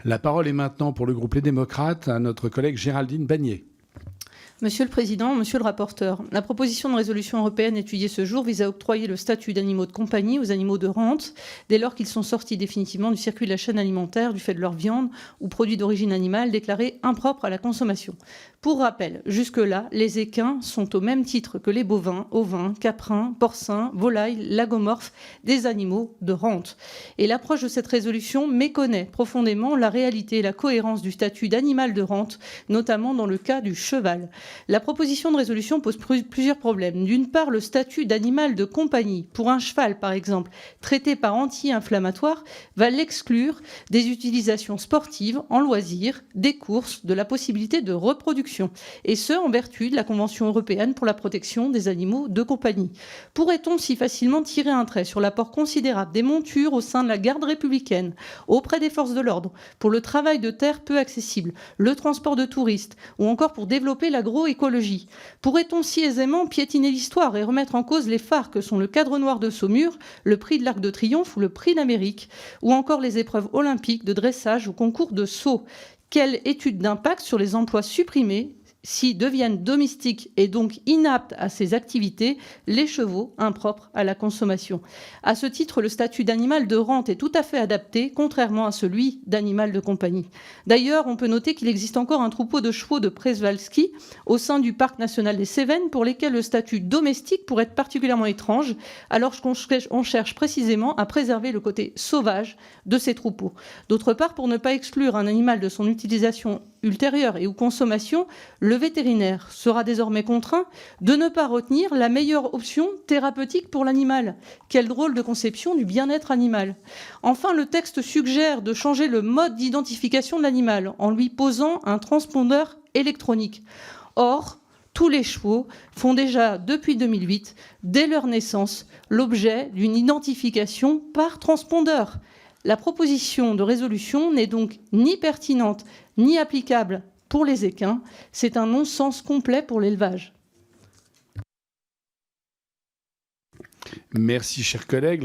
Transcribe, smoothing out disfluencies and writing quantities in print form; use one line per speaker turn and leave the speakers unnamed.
La parole est maintenant pour le groupe Les Démocrates à notre collègue Géraldine Bagné.
Monsieur le Président, Monsieur le rapporteur, la proposition de résolution européenne étudiée ce jour vise à octroyer le statut d'animaux de compagnie aux animaux de rente dès lors qu'ils sont sortis définitivement du circuit de la chaîne alimentaire du fait de leur viande ou produits d'origine animale déclarés impropres à la consommation. Pour rappel, jusque-là, les équins sont au même titre que les bovins, ovins, caprins, porcins, volailles, lagomorphes, des animaux de rente. Et l'approche de cette résolution méconnaît profondément la réalité et la cohérence du statut d'animal de rente, notamment dans le cas du cheval. La proposition de résolution pose plusieurs problèmes. D'une part, le statut d'animal de compagnie, pour un cheval par exemple, traité par anti-inflammatoire, va l'exclure des utilisations sportives, en loisirs, des courses, de la possibilité de reproduction. Et ce, en vertu de la Convention européenne pour la protection des animaux de compagnie. Pourrait-on si facilement tirer un trait sur l'apport considérable des montures au sein de la garde républicaine, auprès des forces de l'ordre, pour le travail de terre peu accessible, le transport de touristes, ou encore pour développer l'agroécologie? Pourrait-on si aisément piétiner l'histoire et remettre en cause les phares que sont le cadre noir de Saumur, le prix de l'Arc de Triomphe ou le prix d'Amérique, ou encore les épreuves olympiques de dressage ou concours de saut? Quelle étude d'impact sur les emplois supprimés s'y deviennent domestiques et donc inaptes à ces activités, les chevaux impropres à la consommation? À ce titre, le statut d'animal de rente est tout à fait adapté, contrairement à celui d'animal de compagnie. D'ailleurs, on peut noter qu'il existe encore un troupeau de chevaux de Przewalski au sein du parc national des Cévennes pour lesquels le statut domestique pourrait être particulièrement étrange, alors qu'on cherche précisément à préserver le côté sauvage de ces troupeaux. D'autre part, pour ne pas exclure un animal de son utilisation ultérieure et ou consommation, le vétérinaire sera désormais contraint de ne pas retenir la meilleure option thérapeutique pour l'animal. Quel drôle de conception du bien-être animal. Enfin, le texte suggère de changer le mode d'identification de l'animal en lui posant un transpondeur électronique. Or, tous les chevaux font déjà, depuis 2008, dès leur naissance, l'objet d'une identification par transpondeur. La proposition de résolution n'est donc ni pertinente ni applicable pour les équins. C'est un non-sens complet pour l'élevage.
Merci, chers collègues.